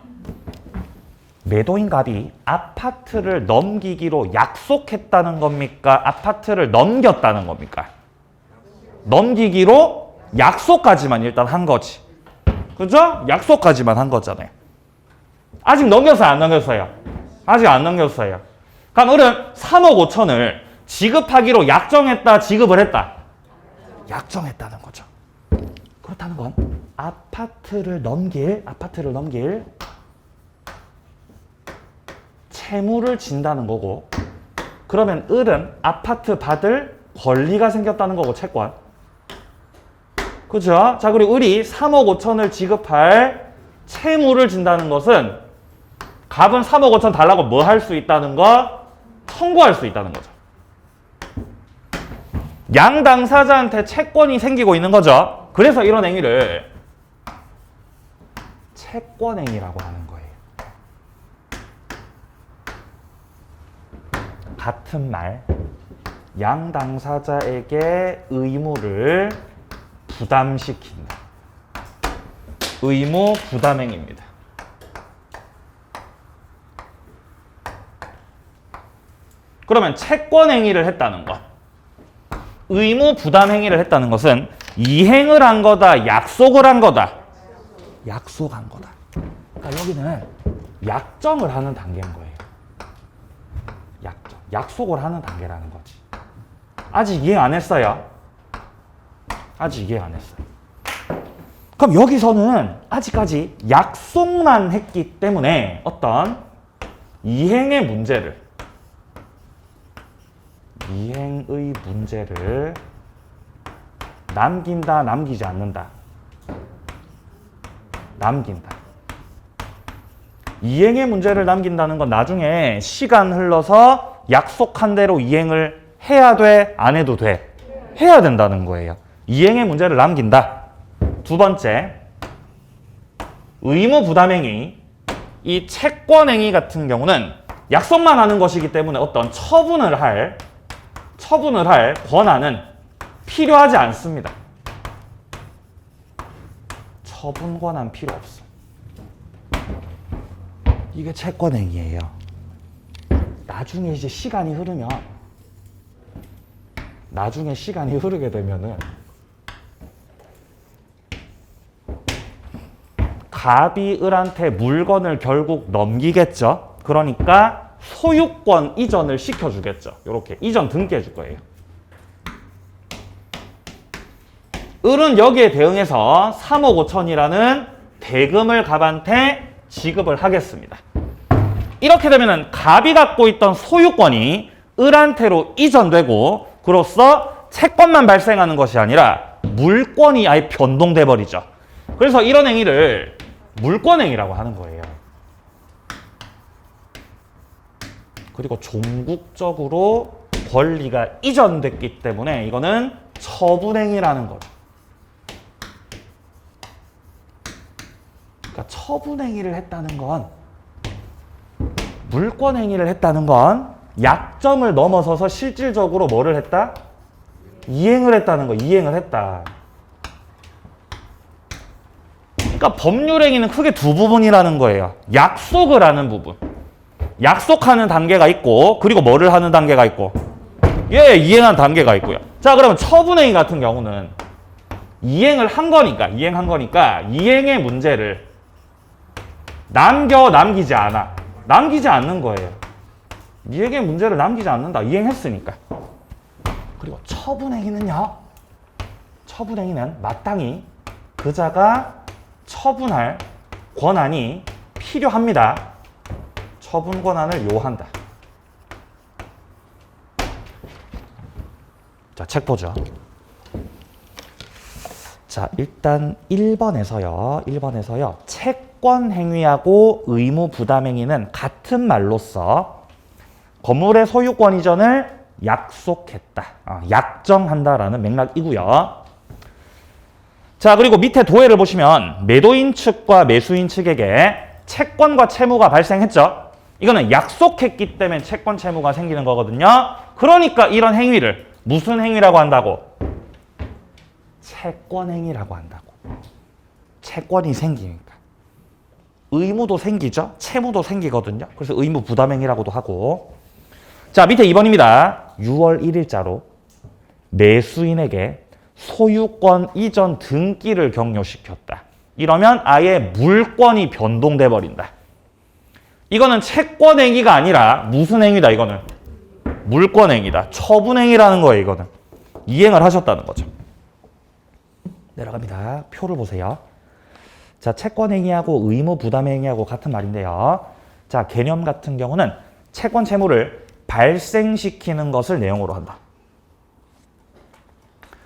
매도인 갑이 아파트를 넘기기로 약속했다는 겁니까? 아파트를 넘겼다는 겁니까? 넘기기로 약속까지만 일단 한 거지. 그죠? 약속까지만 한 거잖아요. 아직 넘겼어요? 안 넘겼어요? 아직 안 넘겼어요. 그럼 을은 3억 5천을 지급하기로 약정했다, 지급을 했다? 약정했다는 거죠. 그렇다는 건 아파트를 넘길 채무를 진다는 거고, 그러면 을은 아파트 받을 권리가 생겼다는 거고, 채권. 그죠? 자, 그리고 을이 3억 5천을 지급할 채무를 진다는 것은 갑은 3억 5천 달라고 뭐 할 수 있다는 거? 청구할 수 있다는 거죠. 양 당사자한테 채권이 생기고 있는 거죠. 그래서 이런 행위를 채권행위라고 하는 거예요. 같은 말, 양 당사자에게 의무를 부담시킨다. 의무 부담행위입니다. 그러면 채권행위를 했다는 것, 의무 부담행위를 했다는 것은 이행을 한 거다, 약속을 한 거다? 약속한 거다. 그러니까 여기는 약정을 하는 단계인 거예요. 약속을 하는 단계라는 거지. 아직 이행 안 했어요. 아직 이행 안 했어요. 그럼 여기서는 아직까지 약속만 했기 때문에 어떤 이행의 문제를, 이행의 문제를 남긴다, 남기지 않는다? 남긴다. 이행의 문제를 남긴다는 건 나중에 시간 흘러서 약속한 대로 이행을 해야 돼, 안 해도 돼? 해야 된다는 거예요. 이행의 문제를 남긴다. 두 번째, 의무 부담행위. 이 채권행위 같은 경우는 약속만 하는 것이기 때문에 어떤 처분을 할 권한은 필요하지 않습니다. 처분 권한 필요 없어. 이게 채권행위예요. 나중에 이제 시간이 흐르게 되면은 갑이 을한테 물건을 결국 넘기겠죠. 그러니까 소유권 이전을 시켜주겠죠. 이렇게 이전 등기해 줄 거예요. 을은 여기에 대응해서 3억 5천이라는 대금을 갑한테 지급을 하겠습니다. 이렇게 되면은 갑이 갖고 있던 소유권이 을한테로 이전되고 그로써 채권만 발생하는 것이 아니라 물권이 아예 변동돼 버리죠. 그래서 이런 행위를 물권행위라고 하는 거예요. 그리고 종국적으로 권리가 이전됐기 때문에 이거는 처분행위라는 거죠. 그러니까 처분행위를 했다는 건, 물권행위를 했다는 건 약정을 넘어서서 실질적으로 뭐를 했다? 이행을 했다는 거. 이행을 했다. 그러니까 법률행위는 크게 두 부분이라는 거예요. 약속을 하는 부분. 약속하는 단계가 있고, 그리고 뭐를 하는 단계가 있고, 이행한 단계가 있고요. 자, 그러면 처분행위 같은 경우는 이행을 한 거니까, 이행의 문제를 남기지 않아. 남기지 않는 거예요. 이행의 문제를 남기지 않는다. 이행했으니까. 그리고 처분행위는요. 처분행위는 마땅히 그자가 처분할 권한이 필요합니다. 처분 권한을 요한다. 자, 책 보죠. 자, 일단 1번에서요. 채권 행위하고 의무 부담 행위는 같은 말로써 건물의 소유권 이전을 약속했다. 약정한다라는 맥락이고요. 자, 그리고 밑에 도해를 보시면 매도인 측과 매수인 측에게 채권과 채무가 발생했죠. 이거는 약속했기 때문에 채권 채무가 생기는 거거든요. 그러니까 이런 행위를 무슨 행위라고 한다고? 채권 행위라고 한다고. 채권이 생기니까. 의무도 생기죠. 채무도 생기거든요. 그래서 의무 부담 행위라고도 하고. 자, 밑에 2번입니다. 6월 1일자로 매수인에게 소유권 이전 등기를 격려시켰다. 이러면 아예 물권이 변동돼 버린다. 이거는 채권 행위가 아니라 무슨 행위다, 이거는? 물권 행위다. 처분 행위라는 거예요, 이거는. 이행을 하셨다는 거죠. 내려갑니다. 표를 보세요. 자, 채권 행위하고 의무 부담 행위하고 같은 말인데요. 자, 개념 같은 경우는 채권 채무를 발생시키는 것을 내용으로 한다.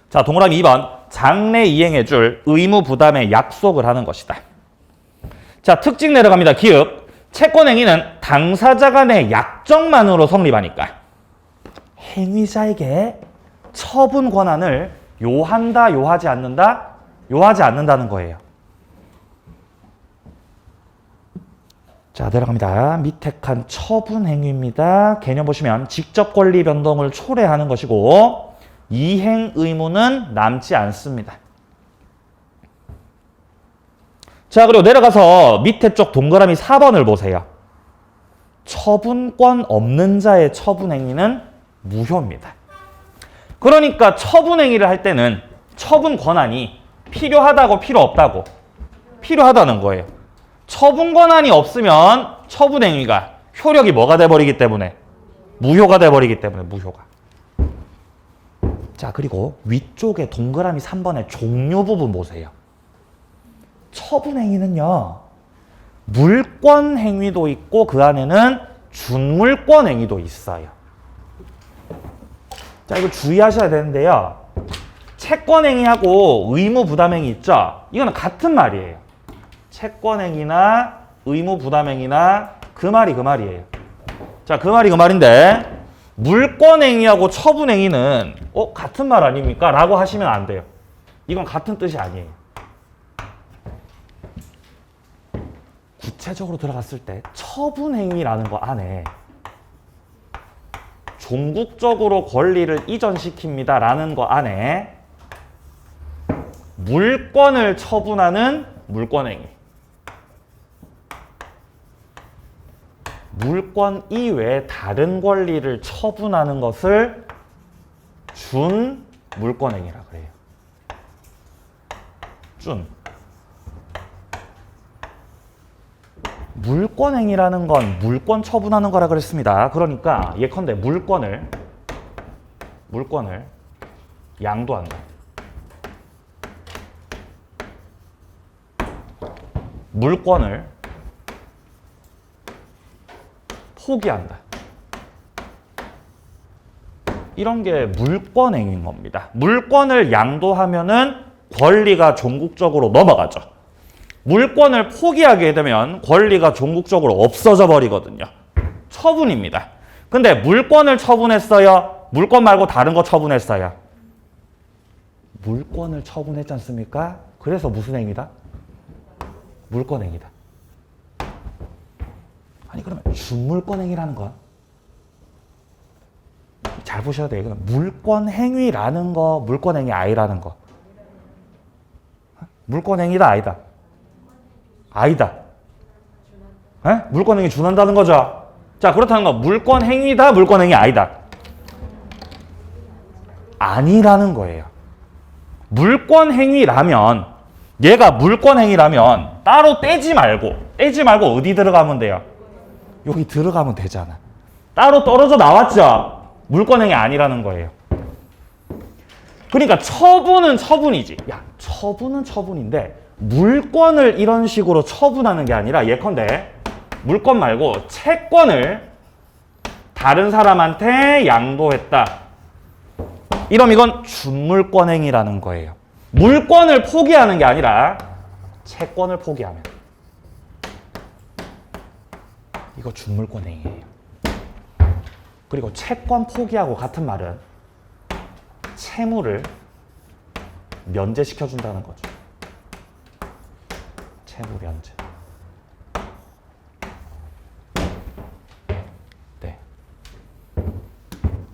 자, 동그라미 2번. 장래 이행해 줄 의무 부담의 약속을 하는 것이다. 자, 특징 내려갑니다. 기읍. 채권 행위는 당사자 간의 약정만으로 성립하니까 행위자에게 처분 권한을 요한다, 요하지 않는다? 요하지 않는다는 거예요. 자, 내려갑니다. 밑에 칸 처분 행위입니다. 개념 보시면 직접 권리 변동을 초래하는 것이고 이행 의무는 남지 않습니다. 자, 그리고 내려가서 밑에 쪽 동그라미 4번을 보세요. 처분권 없는 자의 처분 행위는 무효입니다. 그러니까 처분 행위를 할 때는 처분 권한이 필요하다고 필요 없다고? 필요하다는 거예요. 처분 권한이 없으면 처분 행위가 효력이 뭐가 돼버리기 때문에? 무효가 돼버리기 때문에, 무효가. 자, 그리고 위쪽에 동그라미 3번의 종류 부분 보세요. 처분 행위는요, 물권 행위도 있고 그 안에는 준물권 행위도 있어요. 자, 이거 주의하셔야 되는데요. 채권 행위하고 의무 부담 행위 있죠? 이거는 같은 말이에요. 채권 행위나 의무 부담 행위나 그 말이에요. 자, 그 말인데 물권 행위하고 처분 행위는 같은 말 아닙니까? 라고 하시면 안 돼요. 이건 같은 뜻이 아니에요. 구체적으로 들어갔을 때 처분 행위라는 거 안에 종국적으로 권리를 이전시킵니다 라는 거 안에 물권을 처분하는 물권행위, 물권 이외에 다른 권리를 처분하는 것을 준물권행위라 그래요. 물권행위라는 건 물권 처분하는 거라 그랬습니다. 그러니까 예컨대 물권을 양도한다. 물권을 포기한다. 이런 게 물권행위인 겁니다. 물권을 양도하면은 권리가 종국적으로 넘어가죠. 물권을 포기하게 되면 권리가 종국적으로 없어져 버리거든요. 처분입니다. 근데 물권을 처분했어요? 물권 말고 다른 거 처분했어요? 물권을 처분했지 않습니까? 그래서 무슨 행위다? 물권행위다. 아니 그러면 준물권행위라는 거야? 잘 보셔야 돼요. 이거는 물권행위라는 거, 물권행위 아니라는 거. 물권행위다 아니다? 아니다. 에? 물권행위 준한다는 거죠. 자, 그렇다는 건 물권행위다, 물권행위 아니다? 아니라는 거예요. 물권행위라면, 얘가 물권행위라면 따로 떼지 말고 어디 들어가면 돼요? 여기 들어가면 되잖아. 따로 떨어져 나왔죠? 물권행위 아니라는 거예요. 그러니까 처분은 처분이지. 야, 처분은 처분인데 물권을 이런 식으로 처분하는 게 아니라 예컨대 물권 말고 채권을 다른 사람한테 양도했다. 이러면 이건 준물권행위라는 거예요. 물권을 포기하는 게 아니라 채권을 포기하면 이거 준물권행위예요. 그리고 채권 포기하고 같은 말은 채무를 면제시켜준다는 거죠. 채무 면제. 네.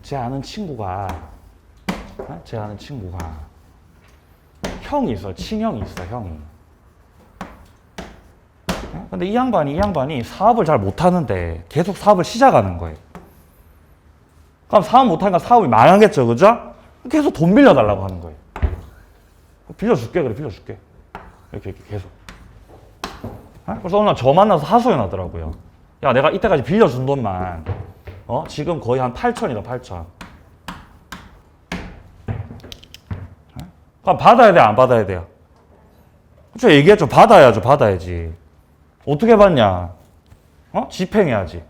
제 아는 친구가 형이 있어, 친형이 있어, 형이. 근데 이 양반이 사업을 잘 못하는데 계속 사업을 시작하는 거예요. 그럼 사업 못하니까 사업이 망하겠죠, 그죠? 계속 돈 빌려달라고 하는 거예요. 빌려줄게, 그래, 빌려줄게. 이렇게 계속. 그래서 오늘 저 만나서 하소연 하더라고요. 야, 내가 이때까지 빌려준 돈만, 지금 거의 한 8천이다, 8천. 그럼 받아야 돼, 안 받아야 돼요? 저 얘기했죠. 받아야죠, 받아야지. 어떻게 받냐? 집행해야지.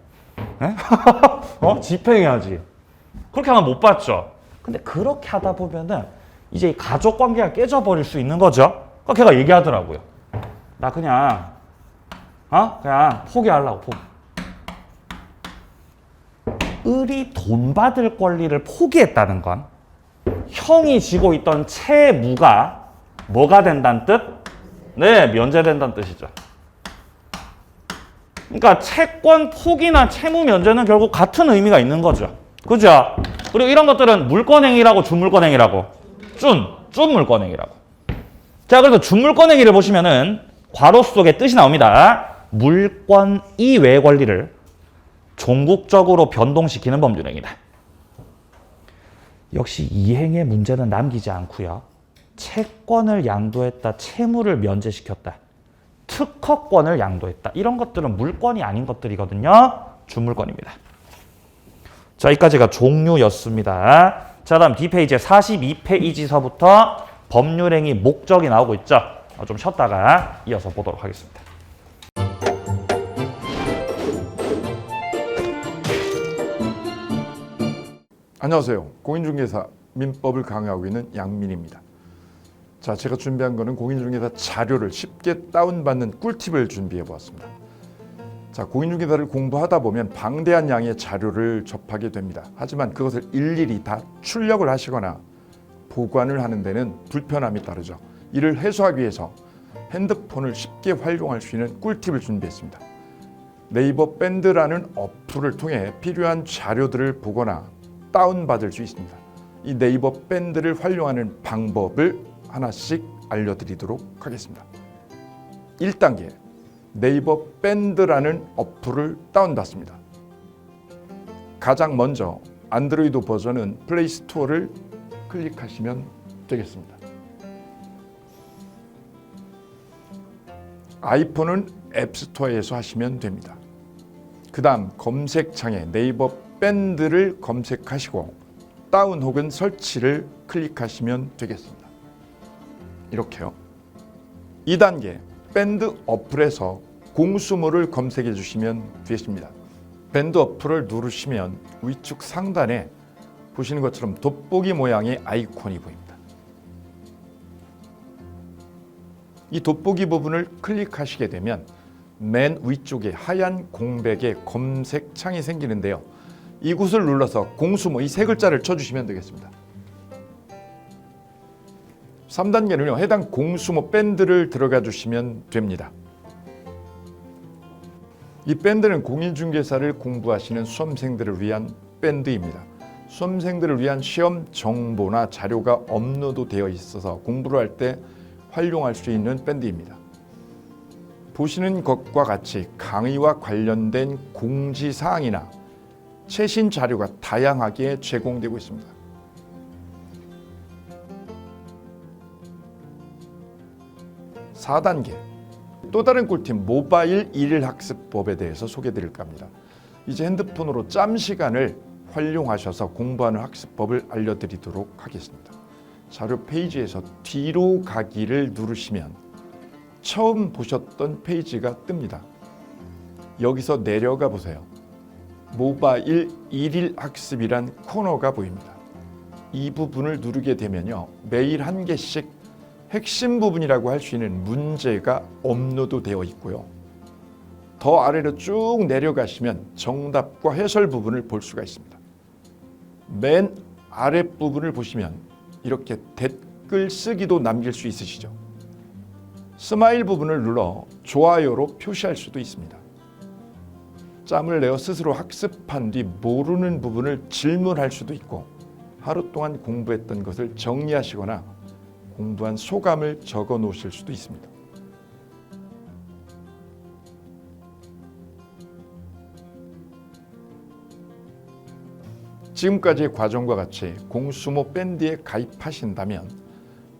집행해야지. 그렇게 하면 못 받죠. 근데 그렇게 하다 보면은 이제 이 가족 관계가 깨져버릴 수 있는 거죠. 그러니까 걔가 얘기하더라고요. 나 그냥 포기하려고, 포기. 을이 돈 받을 권리를 포기했다는 건 형이 지고 있던 채무가 뭐가 된다는 뜻? 네, 면제된다는 뜻이죠. 그러니까 채권 포기나 채무 면제는 결국 같은 의미가 있는 거죠. 그죠? 그리고 이런 것들은 물권행위라고 준물권행위라고? 준물권행위라고. 자, 그래서 준물권행위를 보시면은 괄호 속에 뜻이 나옵니다. 물권 이외의 권리를 종국적으로 변동시키는 법률행위다. 역시 이 행위의 문제는 남기지 않고요. 채권을 양도했다, 채무를 면제시켰다, 특허권을 양도했다. 이런 것들은 물권이 아닌 것들이거든요. 준물권입니다. 자, 여기까지가 종류였습니다. 자, 다음 D페이지에 42페이지서부터 법률행위 목적이 나오고 있죠. 좀 쉬었다가 이어서 보도록 하겠습니다. 안녕하세요. 공인중개사 민법을 강의하고 있는 양민입니다. 자, 제가 준비한 거는 공인중개사 자료를 쉽게 다운받는 꿀팁을 준비해 보았습니다. 자, 공인중개사를 공부하다 보면 방대한 양의 자료를 접하게 됩니다. 하지만 그것을 일일이 다 출력을 하시거나 보관을 하는 데는 불편함이 따르죠. 이를 해소하기 위해서 핸드폰을 쉽게 활용할 수 있는 꿀팁을 준비했습니다. 네이버 밴드라는 어플을 통해 필요한 자료들을 보거나 다운받을 수 있습니다. 이 네이버 밴드를 활용하는 방법을 하나씩 알려드리도록 하겠습니다. 1단계, 네이버 밴드라는 어플을 다운받습니다. 가장 먼저 안드로이드 버전은 플레이 스토어를 클릭하시면 되겠습니다. 아이폰은 앱스토어에서 하시면 됩니다. 그 다음 검색창에 네이버 밴드를 검색하시고 다운 혹은 설치를 클릭하시면 되겠습니다. 이렇게요. 2단계 밴드 어플에서 공수모를 검색해 주시면 되겠습니다. 밴드 어플을 누르시면 위쪽 상단에 보시는 것처럼 돋보기 모양의 아이콘이 보입니다. 이 돋보기 부분을 클릭하시게 되면 맨 위쪽에 하얀 공백의 검색창이 생기는데요. 이곳을 눌러서 공수모 이 세 글자를 쳐주시면 되겠습니다. 3단계는요. 해당 공수모 밴드를 들어가 주시면 됩니다. 이 밴드는 공인중개사를 공부하시는 수험생들을 위한 밴드입니다. 수험생들을 위한 시험 정보나 자료가 업로드되어 있어서 공부를 할 때 활용할 수 있는 밴드입니다. 보시는 것과 같이 강의와 관련된 공지사항이나 최신 자료가 다양하게 제공되고 있습니다. (4단계) 또 다른 꿀팁 모바일 일일학습법에 대해서 소개드릴까 합니다. 이제 핸드폰으로 짬 시간을 활용하셔서 공부하는 학습법을 알려드리도록 하겠습니다. 자료 페이지에서 뒤로 가기를 누르시면 처음 보셨던 페이지가 뜹니다. 여기서 내려가 보세요. 모바일 일일 학습이란 코너가 보입니다. 이 부분을 누르게 되면요. 매일 한 개씩 핵심 부분이라고 할 수 있는 문제가 업로드되어 있고요. 더 아래로 쭉 내려가시면 정답과 해설 부분을 볼 수가 있습니다. 맨 아랫부분을 보시면 이렇게 댓글 쓰기도 남길 수 있으시죠. 스마일 부분을 눌러 좋아요로 표시할 수도 있습니다. 짬을 내어 스스로 학습한 뒤 모르는 부분을 질문할 수도 있고 하루 동안 공부했던 것을 정리하시거나 공부한 소감을 적어 놓으실 수도 있습니다. 지금까지의 과정과 같이 공수모 밴드에 가입하신다면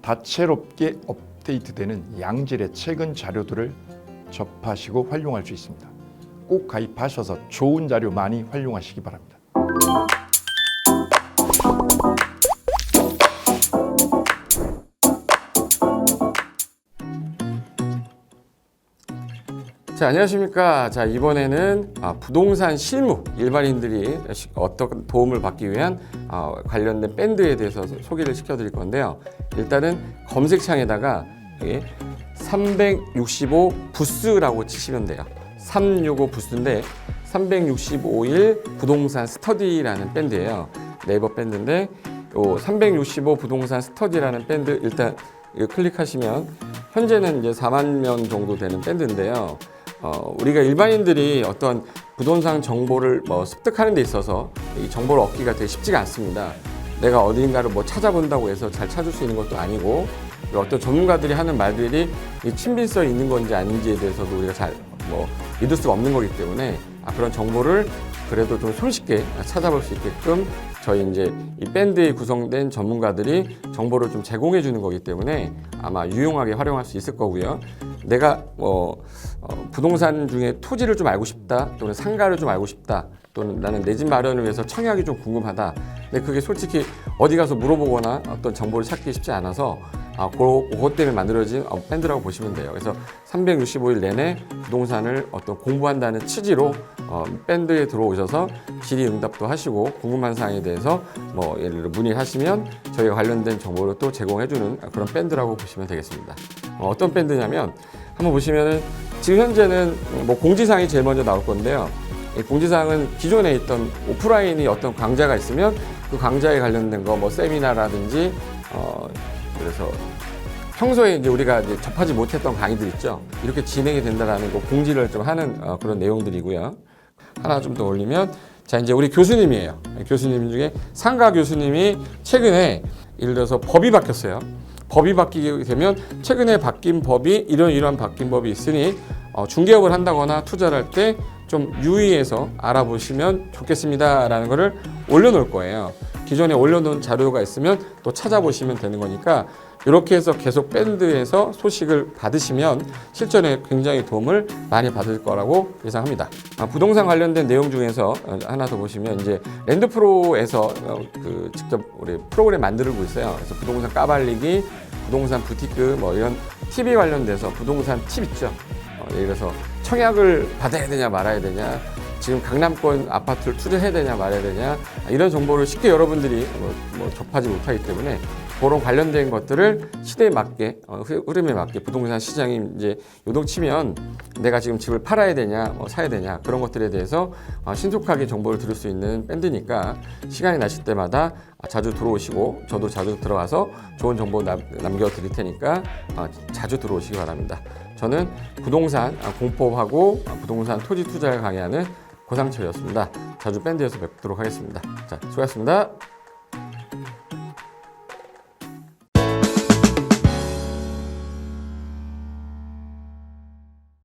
다채롭게 업데이트되는 양질의 최근 자료들을 접하시고 활용할 수 있습니다. 꼭 가입하셔서 좋은 자료 많이 활용하시기 바랍니다. 자, 안녕하십니까. 자, 이번에는 부동산 실무 일반인들이 어떤 도움을 받기 위한 관련된 밴드에 대해서 소개를 시켜드릴 건데요. 일단은 검색창에다가 365 부스라고 치시면 돼요. 365 부스인데 365일 부동산 스터디라는 밴드예요. 네이버 밴드인데 365 부동산 스터디라는 밴드 일단 클릭하시면 현재는 이제 4만 명 정도 되는 밴드인데요. 우리가 일반인들이 어떤 부동산 정보를 습득하는 데 있어서 이 정보를 얻기가 되게 쉽지가 않습니다. 내가 어딘가를 찾아본다고 해서 잘 찾을 수 있는 것도 아니고 어떤 전문가들이 하는 말들이 친밀성이 있는 건지 아닌지에 대해서도 우리가 잘 믿을 수가 없는 거기 때문에 그런 정보를 그래도 좀 손쉽게 찾아볼 수 있게끔 저희 이제 이 밴드에 구성된 전문가들이 정보를 좀 제공해 주는 거기 때문에 아마 유용하게 활용할 수 있을 거고요. 내가 부동산 중에 토지를 좀 알고 싶다 또는 상가를 좀 알고 싶다 또는 나는 내 집 마련을 위해서 청약이 좀 궁금하다. 근데 그게 솔직히 어디 가서 물어보거나 어떤 정보를 찾기 쉽지 않아서 그것 때문에 만들어진 밴드라고 보시면 돼요. 그래서 365일 내내 부동산을 어떤 공부한다는 취지로 밴드에 들어오셔서 질의응답도 하시고 궁금한 사항에 대해서 예를 들어 문의하시면 저희가 관련된 정보를 또 제공해주는 그런 밴드라고 보시면 되겠습니다. 어떤 밴드냐면 한번 보시면은 지금 현재는 공지사항이 제일 먼저 나올 건데요. 이 공지사항은 기존에 있던 오프라인이 어떤 강좌가 있으면 그 강좌에 관련된 거 세미나라든지 그래서 평소에 이제 우리가 이제 접하지 못했던 강의들 있죠. 이렇게 진행이 된다라는 거 공지를 좀 하는 그런 내용들이고요. 하나 좀 더 올리면 자 이제 우리 교수님이에요. 교수님 중에 상가 교수님이 최근에 예를 들어서 법이 바뀌었어요. 법이 바뀌게 되면 최근에 바뀐 법이 이러한 바뀐 법이 있으니 중개업을 한다거나 투자를 할 때 좀 유의해서 알아보시면 좋겠습니다라는 거를 올려놓을 거예요. 기존에 올려놓은 자료가 있으면 또 찾아보시면 되는 거니까 이렇게 해서 계속 밴드에서 소식을 받으시면 실전에 굉장히 도움을 많이 받을 거라고 예상합니다. 부동산 관련된 내용 중에서 하나 더 보시면 이제 랜드프로에서 직접 우리 프로그램 만들고 있어요. 그래서 부동산 까발리기, 부동산 부티크 뭐 이런 TV 관련돼서 부동산 팁 있죠. 예를 들어서 청약을 받아야 되냐 말아야 되냐, 지금 강남권 아파트를 투자해야 되냐 말아야 되냐, 이런 정보를 쉽게 여러분들이 접하지 못하기 때문에 그런 관련된 것들을 시대에 맞게 흐름에 맞게 부동산 시장이 이제 요동치면 내가 지금 집을 팔아야 되냐 사야 되냐 그런 것들에 대해서 신속하게 정보를 들을 수 있는 밴드니까 시간이 나실 때마다 자주 들어오시고 저도 자주 들어가서 좋은 정보 남겨드릴 테니까 자주 들어오시기 바랍니다. 저는 부동산 공법하고 부동산 토지 투자를 강의하는 고상철이었습니다. 자주 밴드에서 뵙도록 하겠습니다. 자, 수고하셨습니다.